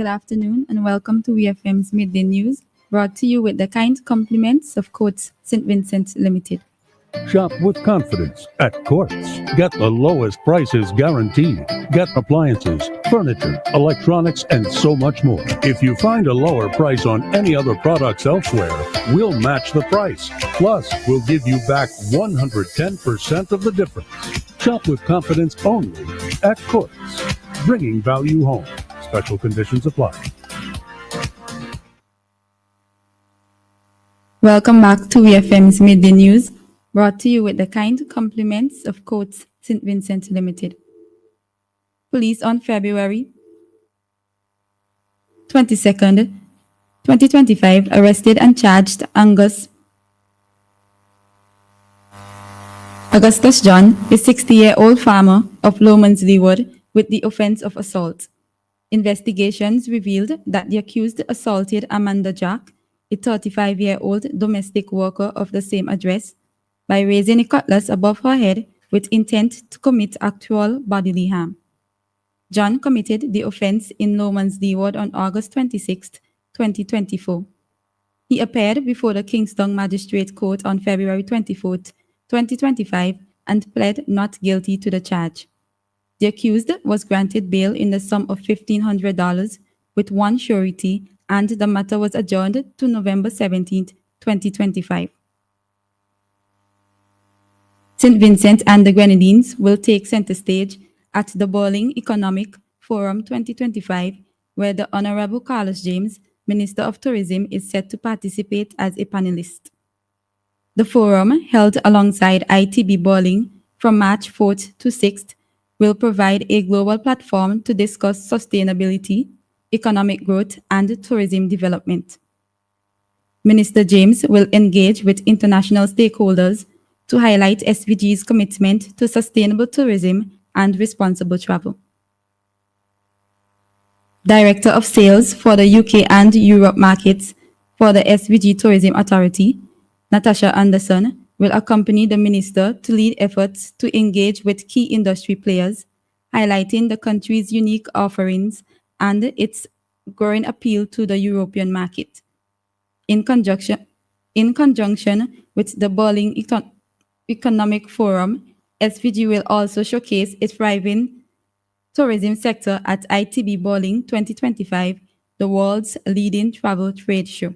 Good afternoon and welcome to VFM's Midday News, brought to you with the kind compliments of Courts St. Vincent Limited. Shop with confidence at Quartz. Get the lowest prices guaranteed. Get appliances, furniture, electronics, and so much more. If you find a lower price on any other products elsewhere, we'll match the price. Plus, we'll give you back 110% of the difference. Shop with confidence only at Quartz. Bringing value home. Special conditions apply. Welcome back to VFM's Midday News, brought to you with the kind compliments of Courts St. Vincent Limited. Police on February 22nd, 2025 arrested and charged Augustus John, a 60-year-old farmer of Lomans Leeward, with the offense of assault. Investigations revealed that the accused assaulted Amanda Jack, a 35-year-old domestic worker of the same address, by raising a cutlass above her head with intent to commit actual bodily harm. John committed the offense in Lomans Leeward on August 26, 2024. He appeared before the Kingston Magistrate Court on February 24, 2025, and pled not guilty to the charge. The accused was granted bail in the sum of $1,500 with one surety, and the matter was adjourned to November 17, 2025. St. Vincent and the Grenadines will take center stage at the Berlin Economic Forum 2025, where the Honorable Carlos James, Minister of Tourism, is set to participate as a panelist. The forum, held alongside ITB Berlin from March 4th to 6th, will provide a global platform to discuss sustainability, economic growth, and tourism development. Minister James will engage with international stakeholders to highlight SVG's commitment to sustainable tourism and responsible travel. Director of Sales for the UK and Europe markets for the SVG Tourism Authority, Natasha Anderson, will accompany the minister to lead efforts to engage with key industry players, highlighting the country's unique offerings and its growing appeal to the European market. In conjunction with the Berlin Economic Forum, SVG will also showcase its thriving tourism sector at ITB Berlin 2025, the world's leading travel trade show.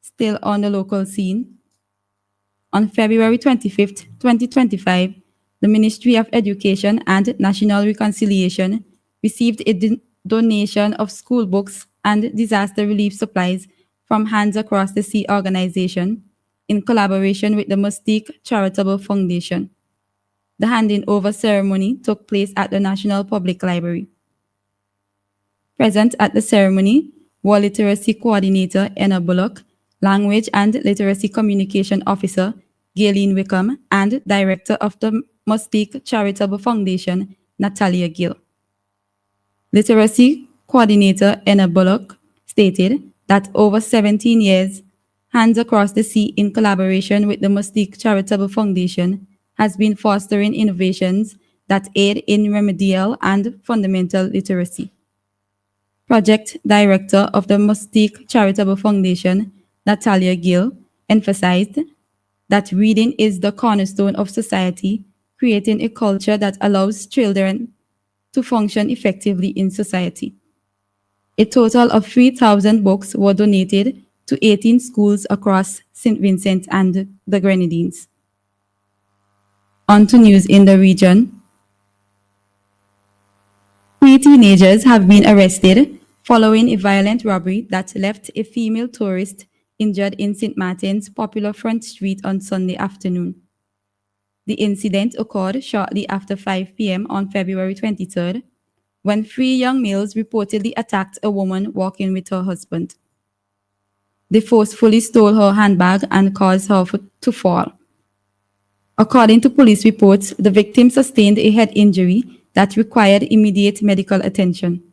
Still on the local scene, on February 25, 2025, the Ministry of Education and National Reconciliation received a donation of school books and disaster relief supplies from Hands Across the Sea organization in collaboration with the Mustique Charitable Foundation. The handing over ceremony took place at the National Public Library. Present at the ceremony were Literacy Coordinator Enna Bullock, Language and Literacy Communication Officer Gayleen Wickham, and Director of the Mustique Charitable Foundation, Natalia Gill. Literacy Coordinator Enna Bullock stated that over 17 years, Hands Across the Sea, in collaboration with the Mustique Charitable Foundation, has been fostering innovations that aid in remedial and fundamental literacy. Project Director of the Mustique Charitable Foundation, Natalia Gill, emphasized that reading is the cornerstone of society, creating a culture that allows children to function effectively in society. A total of 3,000 books were donated to 18 schools across St. Vincent and the Grenadines. On to news in the region. 3 teenagers have been arrested following a violent robbery that left a female tourist injured in St. Martin's popular Front Street on Sunday afternoon. The incident occurred shortly after 5 p.m. on February 23rd, when 3 young males reportedly attacked a woman walking with her husband. They forcefully stole her handbag and caused her to fall. According to police reports, the victim sustained a head injury that required immediate medical attention.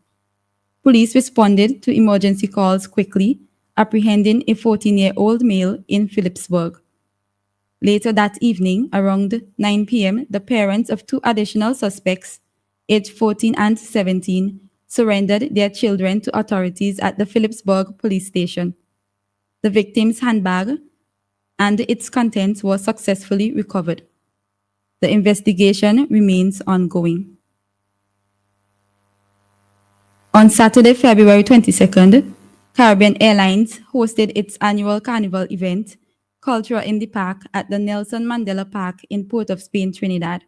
Police responded to emergency calls quickly, apprehending a 14-year-old male in Phillipsburg. Later that evening, around 9 p.m., the parents of 2 additional suspects, aged 14 and 17, surrendered their children to authorities at the Phillipsburg police station. The victim's handbag and its contents were successfully recovered. The investigation remains ongoing. On Saturday, February 22nd, Caribbean Airlines hosted its annual carnival event, Culture in the Park, at the Nelson Mandela Park in Port of Spain, Trinidad.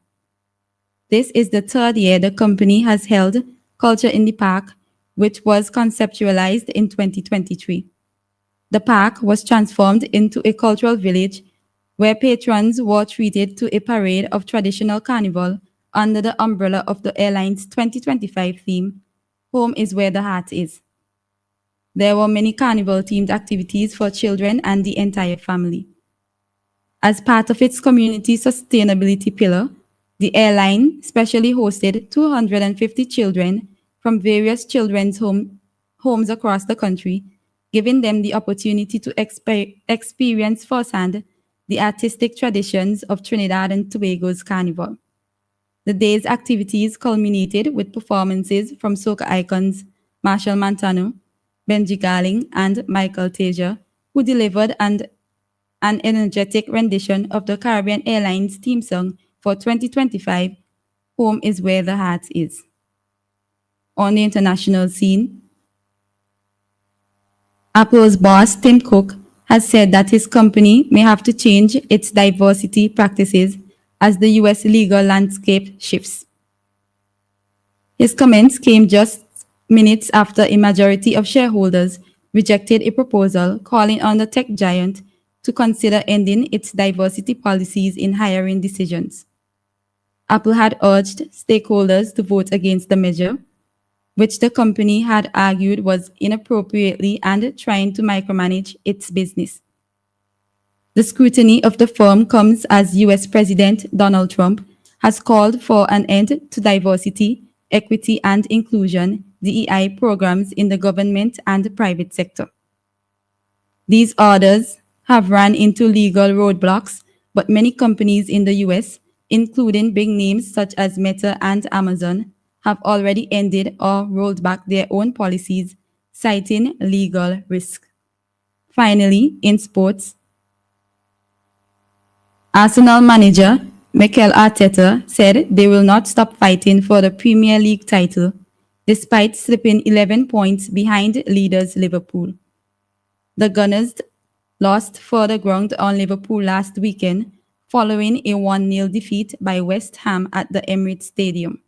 This is the third year the company has held Culture in the Park, which was conceptualized in 2023. The park was transformed into a cultural village where patrons were treated to a parade of traditional carnival under the umbrella of the airline's 2025 theme, Home is Where the Heart Is. There were many carnival-themed activities for children and the entire family. As part of its community sustainability pillar, the airline specially hosted 250 children from various children's homes across the country, giving them the opportunity to experience firsthand the artistic traditions of Trinidad and Tobago's carnival. The day's activities culminated with performances from soca icons Marshall Montano, Benji Garling, and Michael Tasia, who delivered an energetic rendition of the Caribbean Airlines theme song for 2025, Home is Where the Heart Is. On the international scene, Apple's boss, Tim Cook, has said that his company may have to change its diversity practices as the US legal landscape shifts. His comments came just minutes after a majority of shareholders rejected a proposal calling on the tech giant to consider ending its diversity policies in hiring decisions. Apple had urged stakeholders to vote against the measure, which the company had argued was inappropriately and trying to micromanage its business. The scrutiny of the firm comes as US President Donald Trump has called for an end to diversity, equity, and inclusion (DEI) programs in the government and private sector. These orders have run into legal roadblocks, but many companies in the US, including big names such as Meta and Amazon, have already ended or rolled back their own policies, citing legal risk. Finally, in sports, Arsenal manager Mikel Arteta said they will not stop fighting for the Premier League title, despite slipping 11 points behind leaders Liverpool. The Gunners lost further ground on Liverpool last weekend, following a 1-0 defeat by West Ham at the Emirates Stadium.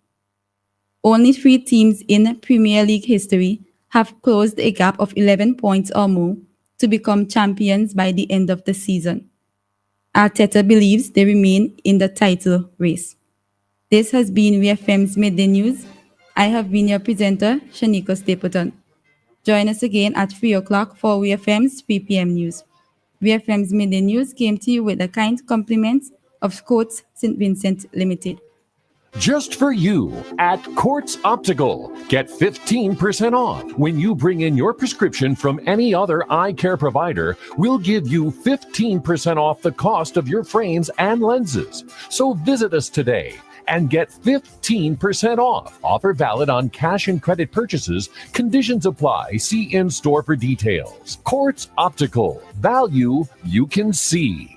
Only 3 teams in Premier League history have closed a gap of 11 points or more to become champions by the end of the season. Arteta believes they remain in the title race. This has been WFM's Midday News. I have been your presenter, Shanica Stapelton. Join us again at 3 o'clock for WFM's 3 p.m. news. WFM's Midday News came to you with the kind compliments of Coates St. Vincent Limited. Just for you at Quartz Optical. Get 15% off when you bring in your prescription from any other eye care provider. We'll give you 15% off the cost of your frames and lenses. So visit us today and get 15% off. Offer valid on cash and credit purchases. Conditions apply. See in-store for details. Quartz Optical. Value you can see.